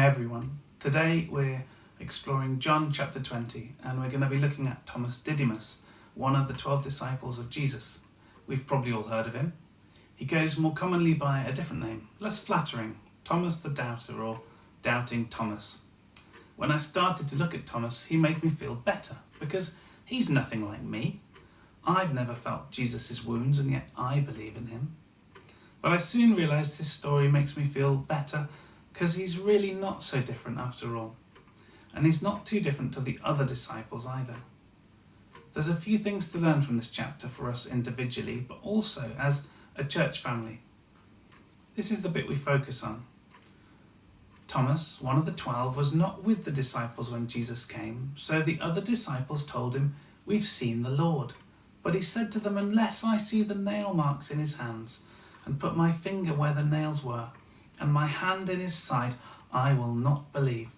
everyone. Today we're exploring John chapter 20 and we're going to be looking at Thomas Didymus, one of the 12 disciples of Jesus. We've probably all heard of him. He goes more commonly by a different name, less flattering, Thomas the Doubter or Doubting Thomas. When I started to look at Thomas, he made me feel better because he's nothing like me. I've never felt Jesus' wounds and yet I believe in him. But I soon realised his story makes me feel better because he's really not so different after all. And he's not too different to the other disciples either. There's a few things to learn from this chapter for us individually, but also as a church family. This is the bit we focus on. Thomas, one of the 12, was not with the disciples when Jesus came, so the other disciples told him, "We've seen the Lord." But he said to them, "Unless I see the nail marks in his hands, and put my finger where the nails were, and my hand in his side, I will not believe."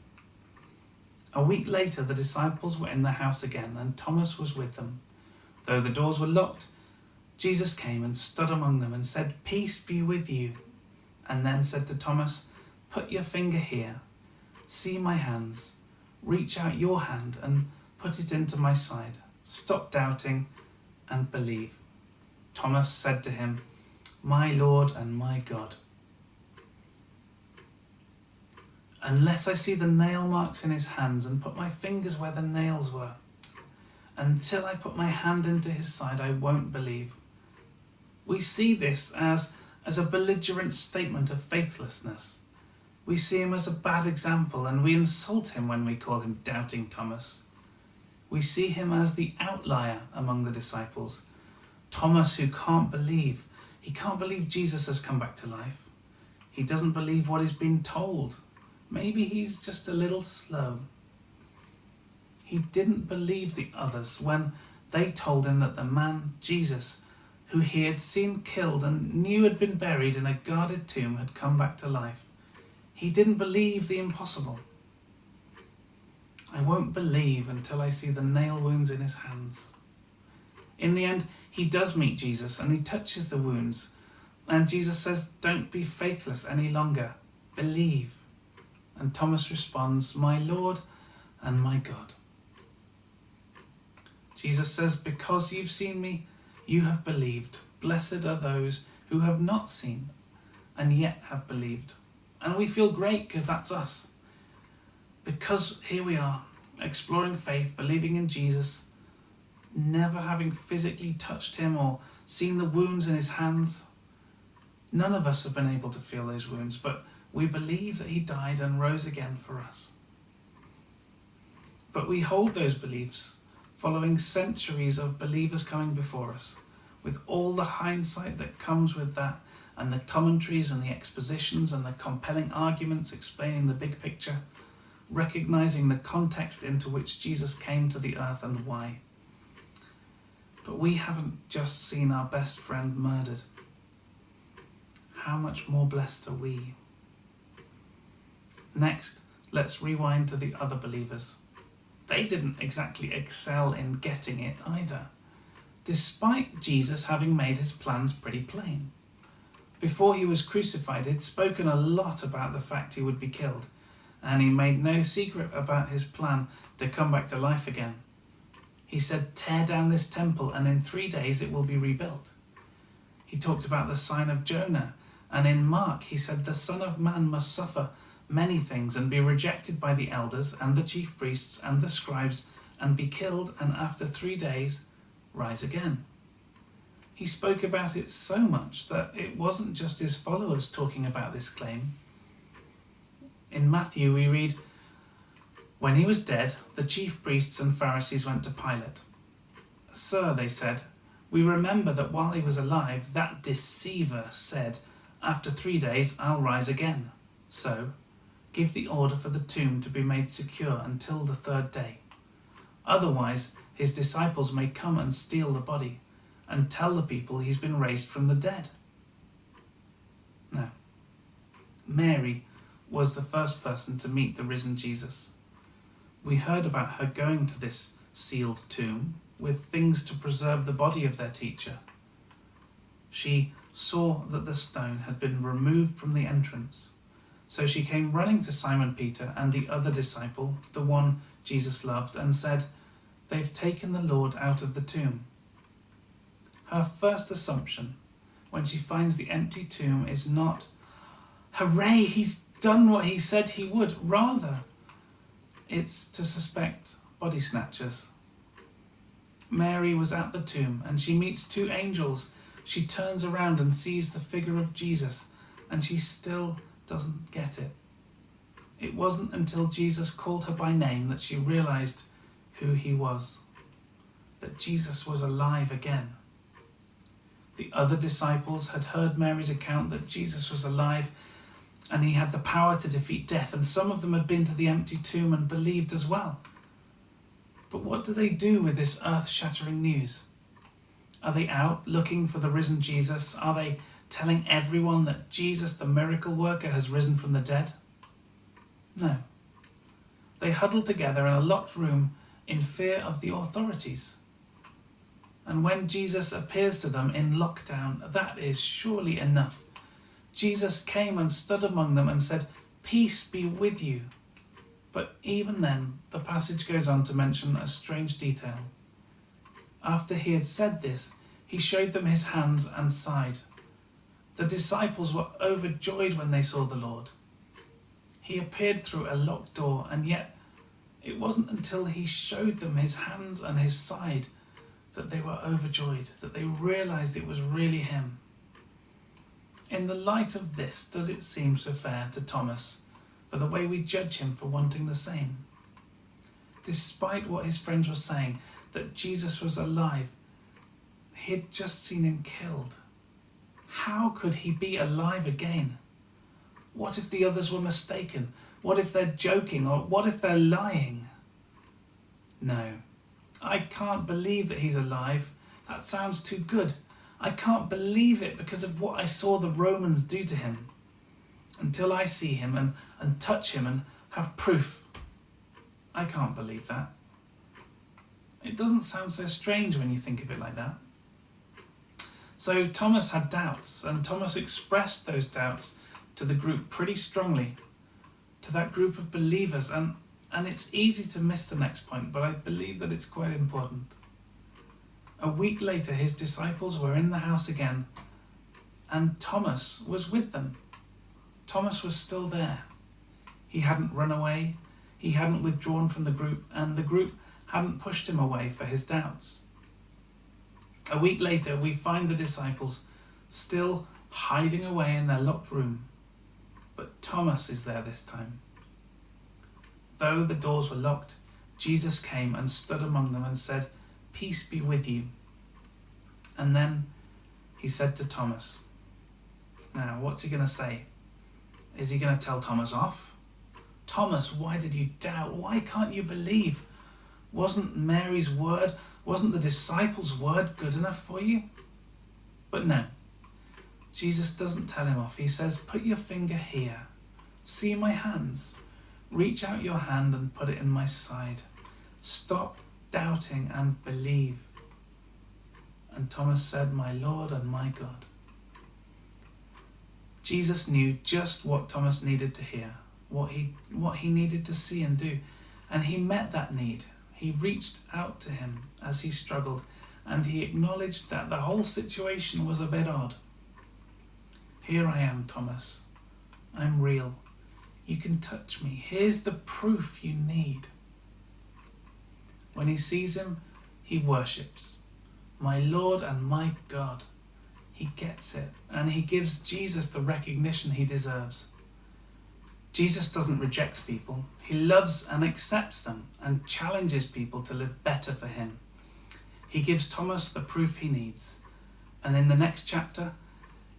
A week later, the disciples were in the house again, and Thomas was with them. Though the doors were locked, Jesus came and stood among them and said, "Peace be with you," and then said to Thomas, "Put your finger here. See my hands. Reach out your hand and put it into my side. Stop doubting and believe." Thomas said to him, "My Lord and my God." "Unless I see the nail marks in his hands and put my fingers where the nails were, until I put my hand into his side, I won't believe." We see this as a belligerent statement of faithlessness. We see him as a bad example and we insult him when we call him Doubting Thomas. We see him as the outlier among the disciples. Thomas who can't believe. He can't believe Jesus has come back to life. He doesn't believe what he's been told. Maybe he's just a little slow. He didn't believe the others when they told him that the man, Jesus, who he had seen killed and knew had been buried in a guarded tomb, had come back to life. He didn't believe the impossible. "I won't believe until I see the nail wounds in his hands." In the end, he does meet Jesus and he touches the wounds. And Jesus says, "Don't be faithless any longer. Believe." And Thomas responds, "My Lord and my God." Jesus says, "Because you've seen me, you have believed. Blessed are those who have not seen and yet have believed." And we feel great because that's us. Because here we are, exploring faith, believing in Jesus, never having physically touched him or seen the wounds in his hands. None of us have been able to feel those wounds, but we believe that he died and rose again for us. But we hold those beliefs following centuries of believers coming before us, with all the hindsight that comes with that, and the commentaries and the expositions and the compelling arguments explaining the big picture, recognizing the context into which Jesus came to the earth and why. But we haven't just seen our best friend murdered. How much more blessed are we? Next, let's rewind to the other believers. They didn't exactly excel in getting it either, despite Jesus having made his plans pretty plain. Before he was crucified, he'd spoken a lot about the fact he would be killed, and he made no secret about his plan to come back to life again. He said, "Tear down this temple and in 3 days it will be rebuilt." He talked about the sign of Jonah, and in Mark he said the Son of Man must suffer many things and be rejected by the elders and the chief priests and the scribes and be killed and after 3 days rise again. He spoke about it so much that it wasn't just his followers talking about this claim. In Matthew we read, "When he was dead, the chief priests and Pharisees went to Pilate. 'Sir,' they said, 'we remember that while he was alive, that deceiver said, after 3 days I'll rise again. So, give the order for the tomb to be made secure until the 3rd day. Otherwise, his disciples may come and steal the body and tell the people he's been raised from the dead.'" Now, Mary was the first person to meet the risen Jesus. We heard about her going to this sealed tomb with things to preserve the body of their teacher. She saw that the stone had been removed from the entrance. So she came running to Simon Peter and the other disciple, the one Jesus loved, and said, "They've taken the Lord out of the tomb." Her first assumption when she finds the empty tomb is not, "Hooray, he's done what he said he would." Rather, it's to suspect body snatchers. Mary was at the tomb and she meets two angels. She turns around and sees the figure of Jesus, and she still doesn't get it. It wasn't until Jesus called her by name that she realized who he was, that Jesus was alive again. The other disciples had heard Mary's account that Jesus was alive and he had the power to defeat death, and some of them had been to the empty tomb and believed as well. But what do they do with this earth-shattering news? Are they out looking for the risen Jesus? Are they telling everyone that Jesus, the miracle worker, has risen from the dead? No. They huddle together in a locked room in fear of the authorities. And when Jesus appears to them in lockdown, that is surely enough. Jesus came and stood among them and said, "Peace be with you." But even then, the passage goes on to mention a strange detail. After he had said this, he showed them his hands and side. The disciples were overjoyed when they saw the Lord. He appeared through a locked door, and yet it wasn't until he showed them his hands and his side that they were overjoyed, that they realized it was really him. In the light of this, does it seem so fair to Thomas for the way we judge him for wanting the same? Despite what his friends were saying, that Jesus was alive, he had just seen him killed. How could he be alive again? What if the others were mistaken? What if they're joking? Or what if they're lying? No, I can't believe that he's alive. That sounds too good. I can't believe it because of what I saw the Romans do to him. Until I see him and touch him and have proof, I can't believe that. It doesn't sound so strange when you think of it like that. So Thomas had doubts, and Thomas expressed those doubts to the group pretty strongly, to that group of believers, and it's easy to miss the next point, but I believe that it's quite important. A week later, his disciples were in the house again, and Thomas was with them. Thomas was still there. He hadn't run away, he hadn't withdrawn from the group, and the group hadn't pushed him away for his doubts. A week later, we find the disciples still hiding away in their locked room, but Thomas is there this time. Though the doors were locked, Jesus came and stood among them and said, "Peace be with you." And then he said to Thomas, now what's he going to say? Is he going to tell Thomas off? "Thomas, why did you doubt? Why can't you believe? Wasn't Mary's word, wasn't the disciples' word good enough for you?" But no, Jesus doesn't tell him off. He says, "Put your finger here. See my hands. Reach out your hand and put it in my side. Stop doubting and believe." And Thomas said, "My Lord and my God." Jesus knew just what Thomas needed to hear, what he needed to see and do, and he met that need. He reached out to him as he struggled, and he acknowledged that the whole situation was a bit odd. "Here I am, Thomas. I'm real. You can touch me. Here's the proof you need." When he sees him, he worships. My Lord and my God. He gets it, and he gives Jesus the recognition he deserves. Jesus doesn't reject people. He loves and accepts them and challenges people to live better for him. He gives Thomas the proof he needs. And in the next chapter,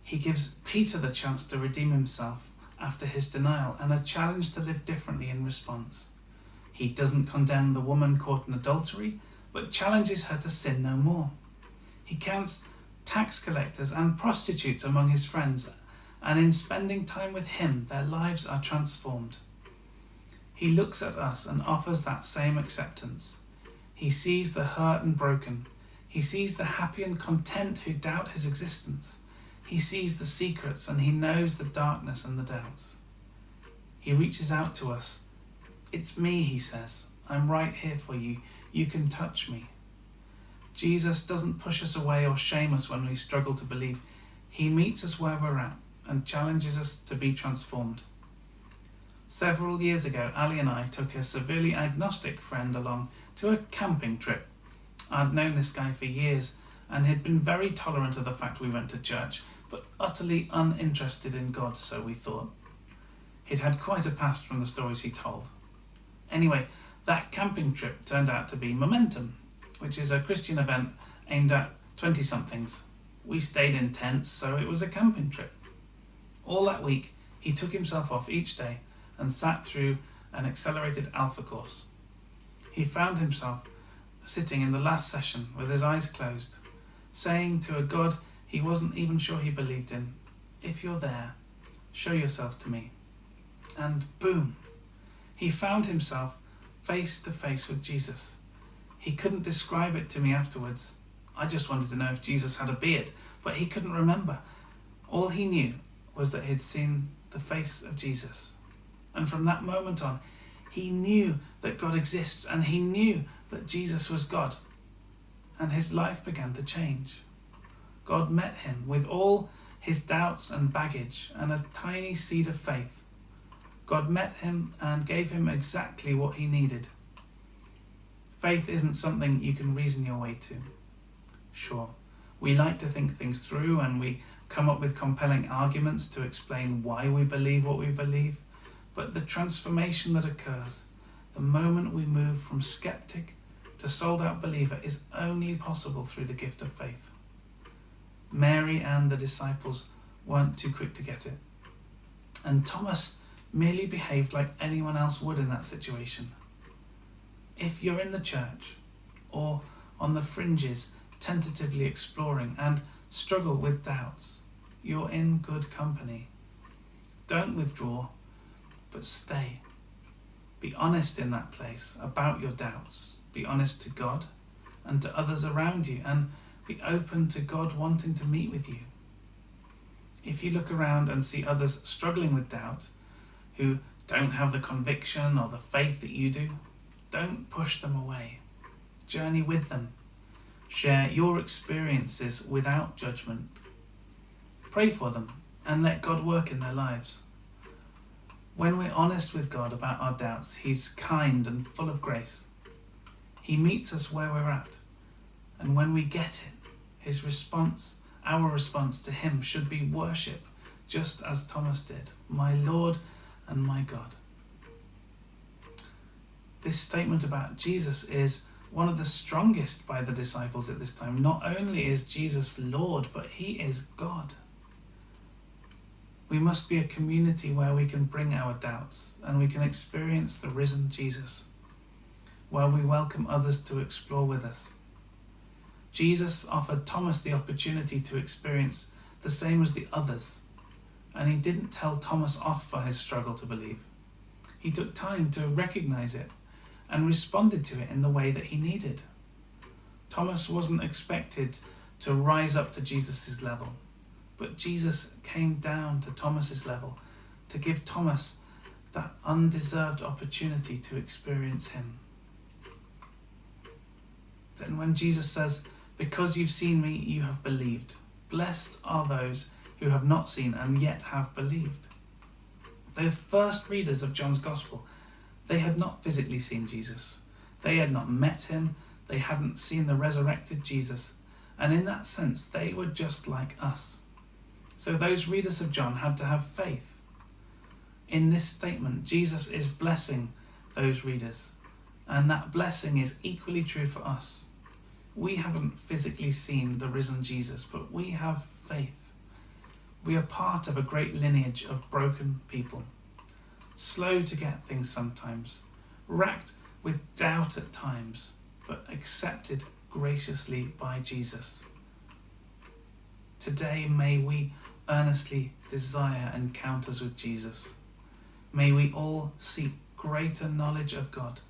he gives Peter the chance to redeem himself after his denial and a challenge to live differently in response. He doesn't condemn the woman caught in adultery, but challenges her to sin no more. He counts tax collectors and prostitutes among his friends, and in spending time with him, their lives are transformed. He looks at us and offers that same acceptance. He sees the hurt and broken. He sees the happy and content who doubt his existence. He sees the secrets and he knows the darkness and the doubts. He reaches out to us. It's me, he says. I'm right here for you. You can touch me. Jesus doesn't push us away or shame us when we struggle to believe. He meets us where we're at and challenges us to be transformed. Several years ago, Ali and I took a severely agnostic friend along to a camping trip. I'd known this guy for years and he'd been very tolerant of the fact we went to church, but utterly uninterested in God, so we thought. He'd had quite a past from the stories he told. Anyway, that camping trip turned out to be Momentum, which is a Christian event aimed at 20-somethings. We stayed in tents, so it was a camping trip. All that week, he took himself off each day and sat through an accelerated alpha course. He found himself sitting in the last session with his eyes closed, saying to a God he wasn't even sure he believed in, "If you're there, show yourself to me." And boom, he found himself face to face with Jesus. He couldn't describe it to me afterwards. I just wanted to know if Jesus had a beard, but he couldn't remember. All he knew was that he'd seen the face of Jesus. And from that moment on, he knew that God exists and he knew that Jesus was God. And his life began to change. God met him with all his doubts and baggage and a tiny seed of faith. God met him and gave him exactly what he needed. Faith isn't something you can reason your way to. Sure, we like to think things through and we come up with compelling arguments to explain why we believe what we believe, but the transformation that occurs the moment we move from skeptic to sold-out believer is only possible through the gift of faith. Mary and the disciples weren't too quick to get it, and Thomas merely behaved like anyone else would in that situation. If you're in the church or on the fringes tentatively exploring and struggle with doubts, you're in good company. Don't withdraw, but stay. Be honest in that place about your doubts. Be honest to God and to others around you, and be open to God wanting to meet with you. If you look around and see others struggling with doubt, who don't have the conviction or the faith that you do, don't push them away. Journey with them. Share your experiences without judgment. Pray for them and let God work in their lives. When we're honest with God about our doubts, He's kind and full of grace. He meets us where we're at. And when we get it, His response, our response to Him should be worship, just as Thomas did. My Lord and my God. This statement about Jesus is one of the strongest by the disciples at this time. Not only is Jesus Lord, but He is God. We must be a community where we can bring our doubts and we can experience the risen Jesus, where we welcome others to explore with us. Jesus offered Thomas the opportunity to experience the same as the others, and He didn't tell Thomas off for his struggle to believe. He took time to recognize it and responded to it in the way that he needed. Thomas wasn't expected to rise up to Jesus' level, but Jesus came down to Thomas's level to give Thomas that undeserved opportunity to experience Him. Then when Jesus says, "Because you've seen me, you have believed. Blessed are those who have not seen and yet have believed." The first readers of John's Gospel, they had not physically seen Jesus. They had not met Him. They hadn't seen the resurrected Jesus. And in that sense, they were just like us. So those readers of John had to have faith. In this statement, Jesus is blessing those readers. And that blessing is equally true for us. We haven't physically seen the risen Jesus, but we have faith. We are part of a great lineage of broken people, slow to get things sometimes, racked with doubt at times, but accepted graciously by Jesus. Today, may we earnestly desire encounters with Jesus. May we all seek greater knowledge of God.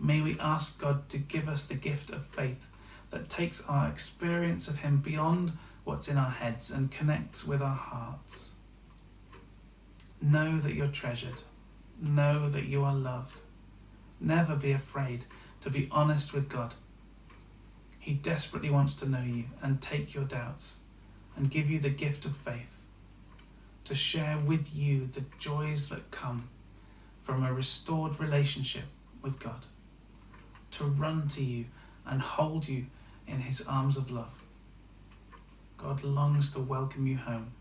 May we ask God to give us the gift of faith that takes our experience of Him beyond what's in our heads and connects with our hearts. Know that you're treasured. Know that you are loved. Never be afraid to be honest with God. He desperately wants to know you and take your doubts and give you the gift of faith, to share with you the joys that come from a restored relationship with God, to run to you and hold you in his arms of love. God longs to welcome you home.